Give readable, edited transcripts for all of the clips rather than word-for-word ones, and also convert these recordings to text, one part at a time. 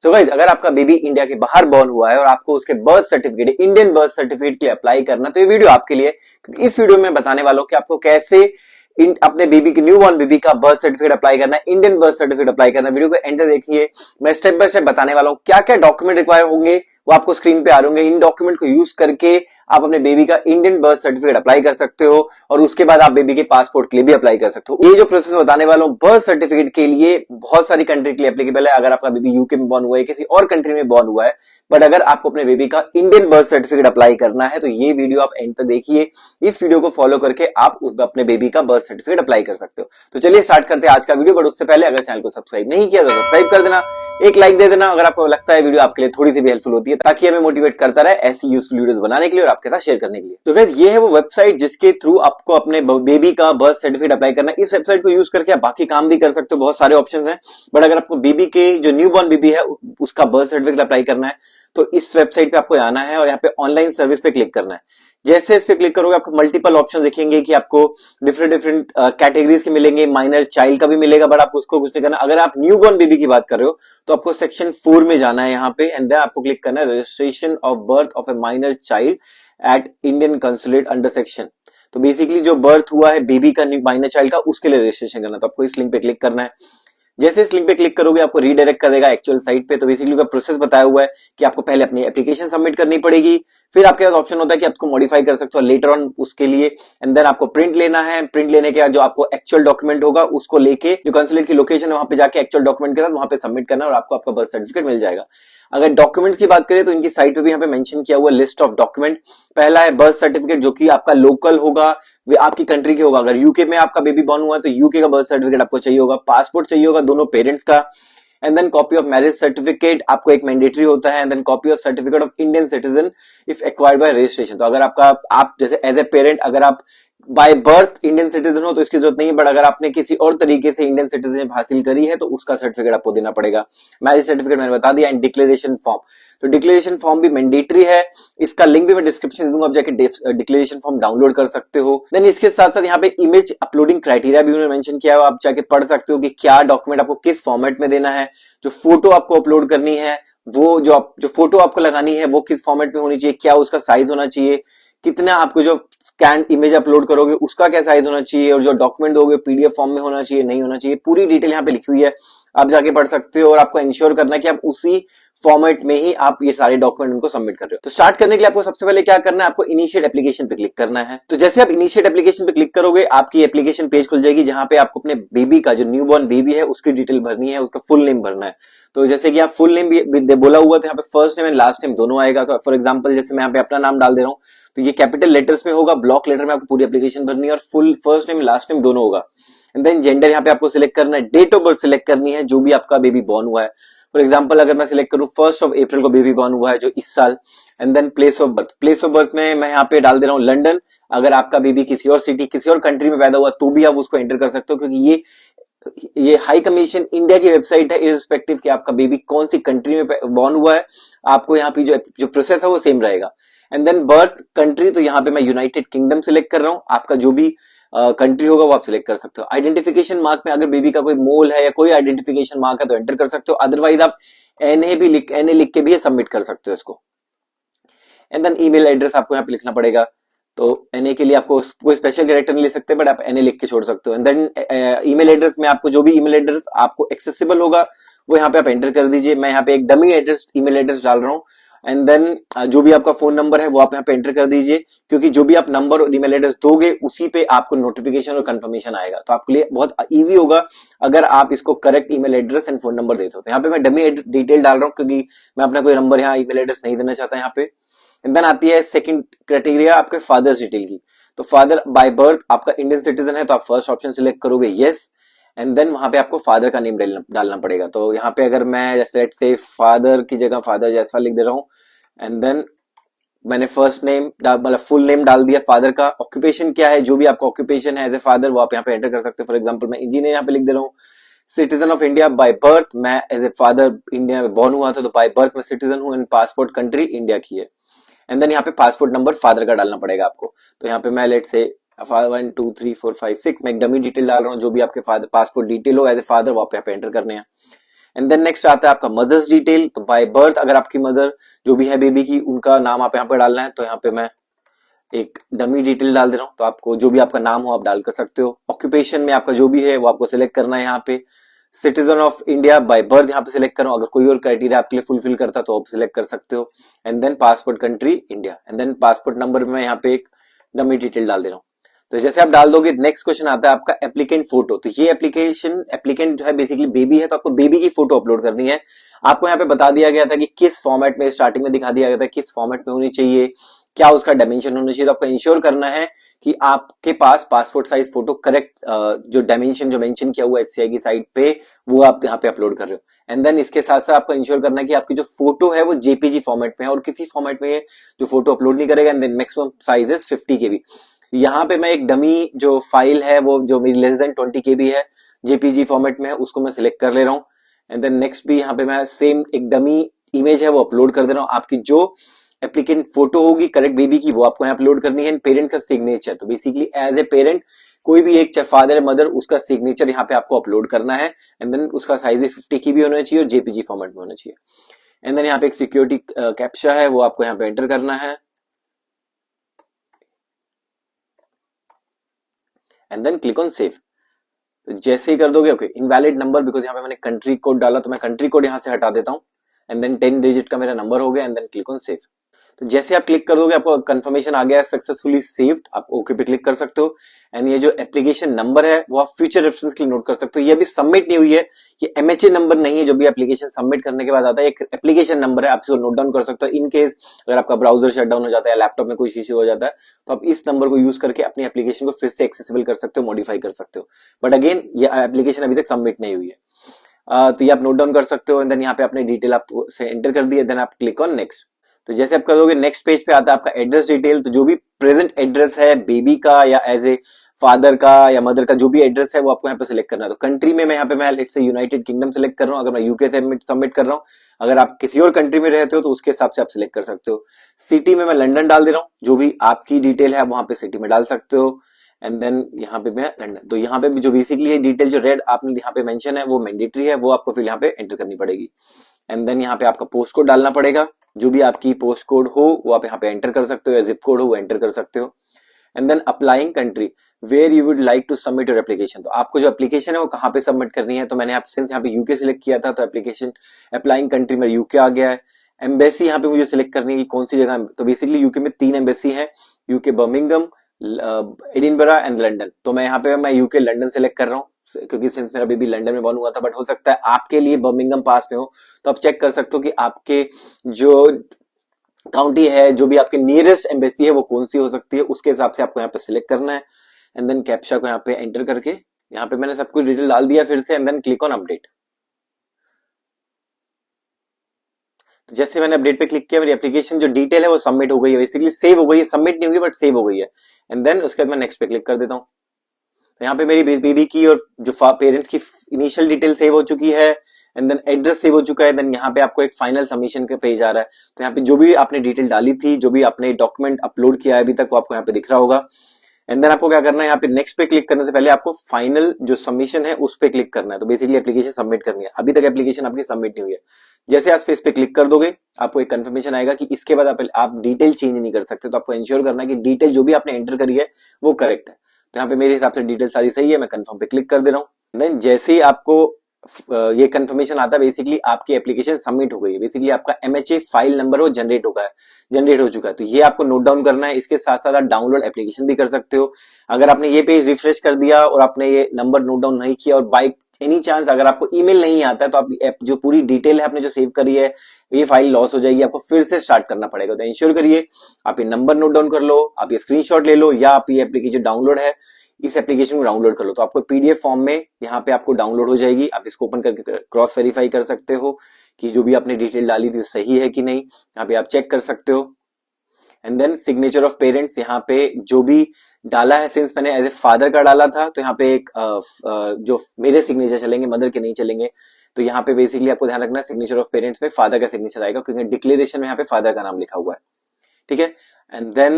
So guys, अगर आपका baby India के बाहर बॉर्न हुआ है और आपको उसके birth certificate, Indian birth certificate के लिए अप्लाई करना, तो ये वीडियो आपके लिए, क्योंकि इस वीडियो में बताने वाला हूं कि आपको कैसे अपने बेबी के, न्यू बॉर्न बेबी का बर्थ सर्टिफिकेट अप्लाई करना है, इंडियन बर्थ सर्टिफिकेट अप्लाई करना है। वीडियो को एंड तक देखिए, मैं स्टेप बाय स्टेप बताने वाला हूं क्या क्या डॉक्यूमेंट रिक्वायर होंगे, वो आपको स्क्रीन पे आ रहे होंगे। इन डॉक्यूमेंट को यूज करके आप अपने बेबी का इंडियन बर्थ सर्टिफिकेट अप्लाई कर सकते हो और उसके बाद आप बेबी के पासपोर्ट के लिए भी अप्लाई कर सकते हो। ये जो प्रोसेस बताने वाला हूं बर्थ सर्टिफिकेट के लिए, बहुत सारी कंट्री के लिए एप्लीकेबल है। अगर आपका बेबी यूके में बॉर्न हुआ है, किसी और कंट्री में बॉर्न हुआ है, बट अगर आपको अपने बेबी का इंडियन बर्थ सर्टिफिकेट अप्लाई करना है तो ये वीडियो आप एंड तक देखिए। इस वीडियो को फॉलो करके आप अपने बेबी का बर्थ सर्टिफिकेट अप्लाई कर सकते हो। तो चलिए स्टार्ट करते हैं आज का वीडियो। बट उससे पहले अगर चैनल को सब्सक्राइब नहीं किया तो सब्सक्राइब कर देना, एक लाइक दे देना अगर आपको लगता है वीडियो आपके लिए थोड़ी सी भी हेल्पफुल होती है, ताकि हमें मोटिवेट करता रहे ऐसी यूजफुल वीडियोस बनाने के लिए और आपके साथ शेयर करने के लिए। तो गाइस, ये है वो वेबसाइट जिसके थ्रू आपको अपने बेबी का बर्थ सर्टिफिकेट अप्लाई करना है। इस वेबसाइट को यूज करके आप बाकी काम भी कर सकते हो, बहुत सारे ऑप्शंस हैं। बट अगर आपको बेबी के, जो न्यू बॉर्न बेबी है, उसका बर्थ सर्टिफिकेट अप्लाई करना है तो इस वेबसाइट पे आपको आना है और यहाँ पे ऑनलाइन सर्विस पे क्लिक करना है। जैसे इस पे क्लिक करोगे आपको मल्टीपल ऑप्शन दिखेंगे कि आपको डिफरेंट कैटेगरीज के मिलेंगे, माइनर चाइल्ड का भी मिलेगा, बट आपको उसको कुछ नहीं करना। अगर आप न्यू बॉर्न बेबी की बात कर रहे हो तो आपको सेक्शन 4 में जाना है यहाँ पे, एंड देन आपको क्लिक करना है registration of birth of A minor child at Indian consulate under section. तो बेसिकली जो बर्थ हुआ है बेबी का, माइनर चाइल्ड का, उसके लिए रजिस्ट्रेशन करना है। तो आपको इस लिंक पे क्लिक करना है। जैसे इस लिंक पे क्लिक करोगे आपको रीडायरेक्ट कर देगा एक्चुअल साइट पे। तो बेसिकली का प्रोसेस बताया हुआ है कि आपको पहले अपनी एप्लीकेशन सबमिट करनी पड़ेगी, फिर आपके पास ऑप्शन होता है कि आपको मॉडिफाई कर सकते हो लेटर ऑन उसके लिए, एंड देन आपको प्रिंट लेना है। प्रिंट लेने के बाद जो आपको एक्चुअल डॉक्यूमेंट होगा उसको लेके जो कंसुलेट की लोकेशन है वहां पे जाके एक्चुअल डॉक्यूमेंट के साथ वहां पे सबमिट करना है और आपको आपका बर्थ सर्टिफिकेट मिल जाएगा। अगर डॉक्यूमेंट्स की बात करें तो इनकी साइट पे भी यहाँ पे मेंशन किया हुआ लिस्ट ऑफ डॉक्यूमेंट। पहला है बर्थ सर्टिफिकेट, जो कि आपका लोकल होगा, वे आपकी कंट्री के होगा। अगर यूके में आपका बेबी बॉर्न हुआ है तो यूके का बर्थ सर्टिफिकेट आपको चाहिए होगा। पासपोर्ट चाहिए होगा दोनों पेरेंट्स का, and then copy of marriage certificate आपको एक मैंडेटरी होता है, and then copy of certificate of Indian citizen if acquired by registration. तो अगर आपका, आप जैसे एज ए पेरेंट अगर आप बाय बर्थ इंडियन सिटीजन हो तो इसकी जरूरत नहीं है, बट अगर आपने किसी और तरीके से इंडियन सिटीजनशिप हासिल करी है तो उसका सर्टिफिकेट आपको देना पड़ेगा। मैरिज सर्टिफिकेट मैंने बता दिया, एंड डिक्लेरेशन फॉर्म। तो डिक्लेरेशन फॉर्म भी मैंडेटरी है, इसका लिंक भी मैं डिस्क्रिप्शन में दूंगा, आप जाके डिक्लेरेशन फॉर्म डाउनलोड कर सकते हो। देन इसके साथ साथ यहाँ पे इमेज अपलोडिंग क्राइटेरिया भी उन्होंने मेंशन किया है, आप जाके पढ़ सकते हो कि क्या डॉक्यूमेंट आपको किस फॉर्मेट में देना है। जो फोटो आपको अपलोड करनी है, वो जो फोटो आपको लगानी है वो किस फॉर्मेट में होनी चाहिए, क्या उसका साइज होना चाहिए, कितना आपको जो स्कैन इमेज अपलोड करोगे उसका क्या साइज होना चाहिए, और जो डॉक्यूमेंट दोगे पीडीएफ फॉर्म में होना चाहिए, नहीं होना चाहिए, पूरी डिटेल यहाँ पे लिखी हुई है, आप जाके पढ़ सकते हो। और आपको इंश्योर करना है कि आप उसी फॉर्मेट में ही आप ये सारे डॉक्यूमेंट उनको सबमिट कर रहे हो। तो स्टार्ट करने के लिए आपको सबसे पहले क्या करना है, आपको इनिशिएट एप्लीकेशन पे क्लिक करना है। तो जैसे आप इनिशिएट एप्लीकेशन पे क्लिक करोगे आपकी एप्लीकेशन पेज खुल जाएगी, जहां पे आपको अपने बेबी का, जो न्यू बॉर्न बेबी है, उसकी डिटेल भरनी है, उसका फुल नेम भरना है। तो जैसे कि यहाँ फुल नेम भी बोला हुआ था, यहाँ पे first name and last name दोनों आएगा। तो फॉर एग्जाम्पल जैसे मैं यहाँ पे अपना नाम डाल दे रहा हूँ तो ये कैपिटल लेटर्स में होगा, ब्लॉक लेटर में आपको पूरी एप्लीकेशन भरनी है, और full first name last name दोनों होगा। एंड देन जेंडर यहाँ पे आपको सिलेक्ट करना है, डेट ऑफ बर्थ सिलेक्ट करनी है, जो भी आपका बेबी बॉर्न हुआ है। फॉर एग्जाम्पल अगर मैं सिलेक्ट करूं 1 अप्रैल को बेबी बॉर्न हुआ है जो इस साल। And then place of birth, place of birth में मैं यहाँ पे डाल दे रहा हूँ लंदन। अगर आपका बेबी किसी और सिटी, किसी और कंट्री में पैदा हुआ तो भी आप उसको एंटर कर सकते हो, क्योंकि ये हाई कमीशन इंडिया की वेबसाइट है, इररिस्पेक्टिव कि आपका बेबी कौन सी कंट्री में बॉर्न हुआ है, आपको यहाँ पे जो प्रोसेस है वो सेम रहेगा। एंड देन बर्थ कंट्री, तो यहाँ पे मैं यूनाइटेड किंगडम सिलेक्ट कर रहा हूँ, आपका जो भी कंट्री होगा वो आप सिलेक्ट कर सकते हो। आइडेंटिफिकेशन मार्क में अगर बेबी का कोई मोल है या कोई आइडेंटिफिकेशन मार्क है तो एंटर कर सकते हो, अदरवाइज आप एनए लिख के भी सबमिट कर सकते हो इसको। एंड देन ईमेल एड्रेस आपको यहाँ पे लिखना पड़ेगा। तो एनए के लिए आपको कोई स्पेशल कैरेक्टर नहीं लिख सकते, बट आप एनए लिख के छोड़ सकते हो। एंड देन ईमेल एड्रेस में आपको जो भी ईमेल एड्रेस आपको एक्सेसिबल होगा वो यहाँ पे आप एंटर कर दीजिए। मैं यहाँ पे एक डमी एड्रेस, ईमेल एड्रेस डाल रहा हूँ। एंड देन जो भी आपका फोन नंबर है वो आप यहाँ पे एंटर कर दीजिए, क्योंकि जो भी आप नंबर और ईमेल एड्रेस दोगे उसी पे आपको नोटिफिकेशन और कंफर्मेशन आएगा। तो आपके लिए बहुत इजी होगा अगर आप इसको correct email address and phone number देते हो। तो यहाँ पे मैं डमी डिटेल डाल रहा हूँ, क्योंकि मैं अपना कोई नंबर यहाँ ईमेल एड्रेस नहीं देना चाहता यहाँ पे। एंड देन आती है सेकंड क्राइटेरिया आपके फादर्स डिटेल की। तो फादर बाय बर्थ आपका इंडियन सिटीजन है तो आप फर्स्ट ऑप्शन सिलेक्ट करोगे यस, एंड देन वहां पे आपको फादर का नेम डालना पड़ेगा। तो यहाँ पे अगर मैं जैसे लेट्स से फादर की जगह फादर जायसवाल लिख दे रहा हूँ, एंड देन मैंने फर्स्ट नेम मतलब फुल नेम डाल दिया फादर का। ऑक्यूपेशन क्या है, जो भी आपका ऑक्यूपेशन है एज ए फादर वो आप यहाँ पे एंटर कर सकते हो। फॉर एग्जाम्पल मैं इंजीनियर यहाँ पे लिख दे रहा हूँ। Citizen of India by birth, मैं एज ए फादर इंडिया में बॉर्न हुआ था तो बाय बर्थ मैं सिटीजन हूँ, एंड पासपोर्ट कंट्री इंडिया की है। एंड देन यहाँ पे पासपोर्ट नंबर फादर का डालना पड़ेगा आपको। तो यहाँ पे मैं लेट से 1 2 3 4 5 6 मैं एक डमी डिटेल डाल रहा हूँ, जो भी आपके फादर पासपोर्ट डिटेल हो एज ए फादर वो आप यहाँ पे एंटर करने हैं। एंड देन नेक्स्ट आता है आपका मदर्स डिटेल। तो बाय बर्थ अगर आपकी मदर जो भी है बेबी की, उनका नाम आप यहाँ पे डालना है। तो यहाँ पे मैं एक डमी डिटेल डाल दे रहा हूँ, तो आपको जो भी आपका नाम हो आप डाल कर सकते हो। ऑक्यूपेशन में आपका जो भी है वो आपको सिलेक्ट करना है यहाँ पे। Citizen of India by birth यहाँ पे सिलेक्ट करो, अगर कोई और क्राइटेरिया आपके लिए फुलफिल करता तो आप सिलेक्ट कर सकते हो। And then passport country India, and then passport number में यहाँ पे एक डमी डिटेल डाल दे रहा हूँ। तो जैसे आप डाल दोगे, नेक्स्ट क्वेश्चन आता है आपका एप्लीकेंट फोटो। तो ये एप्लीकेंट जो है बेसिकली बेबी है, तो आपको बेबी की फोटो अपलोड करनी है। आपको यहाँ पे बता दिया गया था कि किस फॉर्मेट में, स्टार्टिंग में दिखा दिया गया था किस फॉर्मेट में होनी चाहिए, क्या उसका डायमेंशन होना चाहिए। तो आपको इंश्योर करना है कि आपके पास पासपोर्ट साइज फोटो करेक्ट जो डायमेंशन जो मेंशन किया हुआ HCI की साइट पे वो आप यहाँ पे अपलोड कर रहे हो। एंड देन इसके साथ साथ आपको इंश्योर करना है कि आपकी जो फोटो है वो JPG फॉर्मेट में है, और किसी फॉर्मेट में जो फोटो अपलोड नहीं करेगा। And then maximum size is 50 KB। यहाँ पे मैं एक डमी जो फाइल है वो जो मेरी लेस देन 20 KB है, JPG फॉर्मेट में है, उसको मैं सिलेक्ट कर ले रहा हूँ। एंड देन नेक्स्ट भी यहाँ पे मैं सेम एक डमी इमेज है वो अपलोड कर दे रहा हूँ। आपकी जो एप्लीकेंट फोटो होगी करेक्ट बेबी की वो आपको यहाँ अपलोड करनी है। पेरेंट का सिग्नेचर, तो बेसिकली एज ए पेरेंट कोई भी एक, चाहे फादर मदर, उसका सिग्नेचर यहाँ पे आपको अपलोड करना है। एंड देन उसका साइज भी 50 KB होना चाहिए और JPG फॉर्मेट में होना चाहिए। एंड देन यहाँ पे एक सिक्योरिटी कैप्चा है वो आपको यहाँ पे एंटर करना है। And then click on save. तो जैसे ही कर दोगे, ओके इनवैलिड नंबर, बिकॉज यहाँ पे मैंने कंट्री कोड डाला, तो मैं कंट्री कोड यहाँ से हटा देता हूँ। एंड देन 10 डिजिट का मेरा नंबर हो गया। And then click on save. तो जैसे आप क्लिक कर दोगे आपको कंफर्मेशन आ गया सक्सेसफुली सेव्ड, आप ओके पे क्लिक कर सकते हो। एंड ये जो एप्लीकेशन नंबर है वो आप फ्यूचर रेफरेंस के लिए नोट कर सकते हो। ये अभी सबमिट नहीं हुई है, ये MHA नंबर नहीं है जो भी एप्लीकेशन सबमिट करने के बाद आता है, एक एप्लीकेशन नंबर है, आप इसको नोट डाउन कर सकते हो। इन केस अगर आपका ब्राउजर शट डाउन हो जाता है, लैपटॉप में कोई इश्यू हो जाता है, तो आप इस नंबर को यूज करके अपनी एप्लीकेशन को फिर से एक्सेसिबल कर सकते हो, मॉडिफाई कर सकते हो। बट अगेन ये एप्लीकेशन अभी तक सबमिट नहीं हुई है। तो ये आप नोट डाउन कर सकते हो। एंड देन यहाँ पे अपने डिटेल आप से एंटर कर दिए, देन आप क्लिक ऑन नेक्स्ट। तो जैसे आप कर दोगे, नेक्स्ट पेज पे आता है आपका एड्रेस डिटेल। तो जो भी प्रेजेंट एड्रेस है बेबी का या एज ए फादर का या मदर का जो भी एड्रेस है वो आपको यहाँ पे सिलेक्ट करना है। तो कंट्री में मैं यहाँ पे मैं let's say United kingdom select कर रहा हूँ, अगर मैं यूके से सबमिट कर रहा हूँ। अगर आप किसी और कंट्री में रहते हो तो उसके हिसाब से आप सिलेक्ट कर सकते हो। सिटी में मैं लंदन डाल दे रहा हूँ, जो भी आपकी डिटेल है वहां पे सिटी में डाल सकते हो। एंड देन यहाँ पे मैं लंदन, तो यहाँ पे भी जो बेसिकली है डिटेल जो रेड आपने यहाँ पे मेंशन है वो मैंडेटरी है, वो आपको फिर यहाँ पे एंटर करनी पड़ेगी। एंड देन यहाँ पे आपका पोस्ट कोड डालना पड़ेगा, जो भी आपकी पोस्ट कोड हो वो आप यहाँ पे एंटर कर सकते हो, या जिप कोड हो वो एंटर कर सकते हो। And then applying country where you would like to submit your application. तो आपको जो एप्लीकेशन है वो कहाँ पे सबमिट करनी है। तो मैंने यहाँ पे यूके सिलेक्ट किया था, तो एप्लीकेशन अप्लाइंग कंट्री में यूके आ गया है। एम्बेसी यहाँ पे मुझे सिलेक्ट करनी है कि कौन सी जगह। तो बेसिकली यूके में 3 एम्बेसी है, UK Birmingham, Edinburgh and London. तो मैं यहाँ पे मैं यूके लंदन सेलेक्ट कर रहा हूँ, क्योंकि सिंस मेरा बेबी लंदन में बॉर्न हुआ था। बट हो सकता है आपके लिए बर्मिंगम पास में हो, तो आप चेक कर सकते हो कि आपके जो काउंटी है, जो भी आपके नियरेस्ट एम्बेसी है वो कौन सी हो सकती है, उसके हिसाब से आपको यहाँ पे सिलेक्ट करना है। एंड देन कैप्चा को यहाँ पे एंटर करके, यहाँ पे मैंने सब कुछ डिटेल डाल दिया फिर से। And then click on update. तो जैसे मैंने अपडेट पे क्लिक किया, मेरी एप्लीकेशन जो डिटेल है वो सबमिट हो गई है, बेसिकली सेव हो गई है, सबमिट नहीं हुई बट सेव हो गई है। एंड देन उसके बाद मैं नेक्स्ट पे क्लिक कर देता हूँ। तो यहाँ पे मेरी बेबी की और जो पेरेंट्स की इनिशियल डिटेल सेव हो चुकी है। एंड देन एड्रेस सेव हो चुका है। देन यहाँ पे आपको एक फाइनल सबमिशन का पेज आ रहा है। तो यहाँ पे जो भी आपने डिटेल डाली थी, जो भी आपने डॉक्यूमेंट अपलोड किया है अभी तक, वो आपको यहाँ पे दिख रहा होगा। एंड देन आपको क्या करना है, यहाँ पे नेक्स्ट पे क्लिक करने से पहले आपको फाइनल जो सबमिशन है उस पे क्लिक करना है। तो बेसिकली एप्लीकेशन सबमिट करनी है, अभी तक एप्लीकेशन आपकी सबमिट नहीं हुई है। जैसे आप इस पे क्लिक कर दोगे, आपको एक कंफर्मेशन आएगा कि इसके बाद आप डिटेल चेंज नहीं कर सकते। तो आपको इंश्योर करना है कि डिटेल जो भी आपने एंटर करी है वो करेक्ट है। तो यहाँ पे मेरे हिसाब से डिटेल सारी सही है, मैं कंफर्म पे क्लिक कर दे रहा हूँ। देन जैसे ही आपको ये कंफर्मेशन आता है, बेसिकली आपकी एप्लीकेशन सबमिट हो गई है। बेसिकली आपका MHA फाइल नंबर वो जनरेट हो चुका है। तो ये आपको नोट डाउन करना है। इसके साथ साथ आप डाउनलोड एप्लीकेशन भी कर सकते हो। अगर आपने ये पेज रिफ्रेश कर दिया और आपने ये नंबर नोट डाउन नहीं किया, और बाई एनी चांस अगर आपको ईमेल नहीं आता है, तो आप जो पूरी डिटेल है आपने जो सेव करी है, ये फाइल लॉस हो जाएगी, आपको फिर से स्टार्ट करना पड़ेगा। तो इंश्योर करिए आप ये नंबर नोट डाउन कर लो, आप ये स्क्रीनशॉट ले लो, या आप ये एप्लीकेशन डाउनलोड है इस एप्लीकेशन को डाउनलोड कर लो। तो आपको PDF फॉर्म में यहाँ पे आपको डाउनलोड हो जाएगी। आप इसको ओपन करके क्रॉस वेरीफाई कर सकते हो कि जो भी आपने डिटेल डाली थी सही है कि नहीं, यहाँ पे आप चेक कर सकते हो। And then signature of parents, यहाँ पे जो भी डाला है, सिंस मैंने एज ए फादर का डाला था, तो यहाँ पे एक जो मेरे सिग्नेचर चलेंगे, मदर के नहीं चलेंगे। तो यहाँ पे बेसिकली आपको ध्यान रखना है सिग्नेचर ऑफ पेरेंट्स में फादर का सिग्नेचर आएगा, क्योंकि डिक्लेरेशन में यहाँ पे फादर का नाम लिखा हुआ है। ठीक है। एंड देन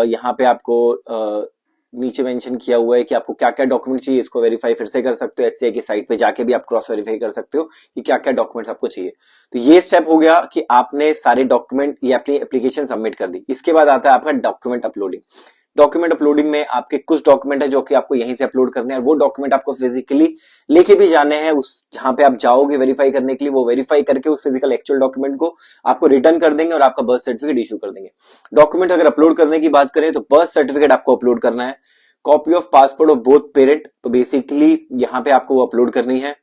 यहाँ पे आपको नीचे मेंशन किया हुआ है कि आपको क्या क्या डॉक्यूमेंट चाहिए। इसको वेरीफाई फिर से कर सकते हो, एससीआई की साइट पे जाके भी आप क्रॉस वेरीफाई कर सकते हो कि क्या क्या डॉक्यूमेंट्स आपको चाहिए। तो ये स्टेप हो गया कि आपने सारे डॉक्यूमेंट या अपनी एप्लीकेशन सबमिट कर दी। इसके बाद आता है आपका डॉक्यूमेंट अपलोडिंग। डॉक्यूमेंट अपलोडिंग में आपके कुछ डॉक्यूमेंट है जो कि आपको यहीं से अपलोड करने हैं, वो डॉक्यूमेंट आपको फिजिकली लेके भी जाने हैं उस जहां पे आप जाओगे वेरीफाई करने के लिए। वो वेरीफाई करके उस फिजिकल एक्चुअल डॉक्यूमेंट को आपको रिटर्न कर देंगे और आपका बर्थ सर्टिफिकेट इशू कर देंगे। डॉक्यूमेंट अगर अपलोड करने की बात करें तो बर्थ सर्टिफिकेट आपको अपलोड करना है, copy of passport of both parent, तो बेसिकली यहां पे आपको वो अपलोड करनी है,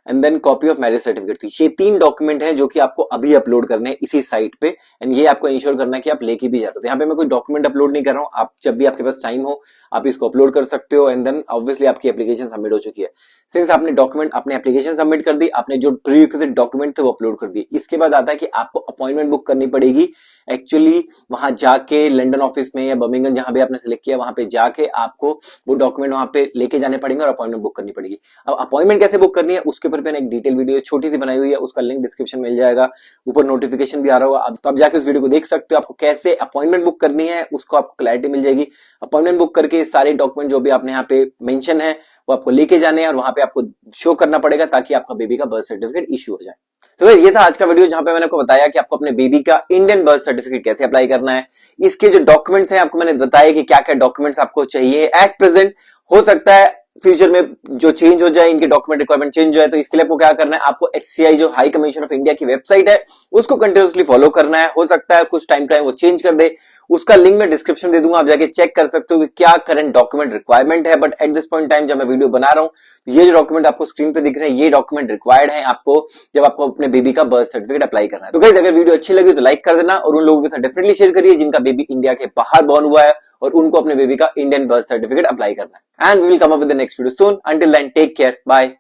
and then copy of marriage certificate. तो ये 3 डॉक्यूमेंट हैं जो कि आपको अभी अपलोड करने हैं इसी साइट पे, एंड ये आपको इंश्योर करना है कि आप लेके भी जा रहे हो। तो यहाँ पे मैं कोई डॉक्यूमेंट अपलोड नहीं कर रहा हूँ, आप जब भी आपके पास टाइम हो आप इसको अपलोड कर सकते हो, एंड देन ऑब्वियसली आपकी एप्लीकेशन सबमिट हो चुकी है। सिंस आपने डॉक्यूमेंट अपने एप्लीकेशन सबमिट कर दी, आपने जो प्रीरिक्विजिट डॉक्यूमेंट थे वो अपलोड कर दिए। इसके बाद आता है कि आपको अपॉइंटमेंट बुक करनी पड़ेगी। एक्चुअली वहां जाके लंदन ऑफिस में या बर्मिंघम जहां भी आपने सिलेक्ट किया वहां पे जाके आपको वो डॉक्यूमेंट वहां पे लेके जाने पड़ेंगे और अपॉइंटमेंट बुक करनी पड़ेगी। अब अपॉइंटमेंट कैसे बुक करनी है उसके ऊपर मैंने एक डिटेल वीडियो छोटी सी बनाई हुई है, उसका लिंक डिस्क्रिप्शन मिल जाएगा, ऊपर नोटिफिकेशन भी आ रहा होगा। अब तो आप जाके उस वीडियो को देख सकते हो, आपको कैसे अपॉइंटमेंट बुक करनी है उसको आपको क्लैरिटी मिल जाएगी। अपॉइंटमेंट बुक करके सारे डॉक्यूमेंट जो भी आपने यहाँ पे मेंशन है वो आपको लेके जाने हैं और वहां पे आपको शो करना पड़ेगा ताकि आपका बेबी का बर्थ सर्टिफिकेट इश्यू हो जाए। तो ये था आज का वीडियो जहां पे मैंने आपको बताया कि आपको अपने बेबी का इंडियन बर्थ सर्टिफिकेट कैसे अप्लाई करना है। इसके जो डॉक्यूमेंट्स हैं आपको मैंने बताया कि क्या क्या डॉक्यूमेंट्स आपको चाहिए। एट प्रेजेंट हो सकता है फ्यूचर में जो चेंज हो जाए, इनके डॉक्यूमेंट रिक्वायरमेंट चेंज हो जाए, तो इसके लिए आपको क्या करना है, आपको एचसीआई जो हाई कमीशन ऑफ इंडिया की वेबसाइट है उसको कंटिन्यूअसली फॉलो करना है। हो सकता है कुछ टाइम वो चेंज कर दे, उसका लिंक मैं डिस्क्रिप्शन दे दूंगा, आप जाके चेक कर सकते हो कि क्या करंट डॉक्यूमेंट रिक्वायरमेंट है। But at this point time जब मैं वीडियो बना रहा हूं ये जो डॉक्यूमेंट आपको स्क्रीन पे दिख रहे हैं ये डॉक्यूमेंट रिक्वायर्ड है आपको जब आपको अपने बेबी का बर्थ सर्टिफिकेट अप्लाई करना है। तो गाइस अगर वीडियो अच्छी लगी तो लाइक कर देना और उन लोगों के साथ डेफिनेटली शेयर करिए जिनका बेबी इंडिया के बाहर बॉर्न हुआ है और उनको अपने बेबी का इंडियन बर्थ सर्टिफिकेट अप्लाई करना है। And we will come up with the next video soon. Until then take care, bye.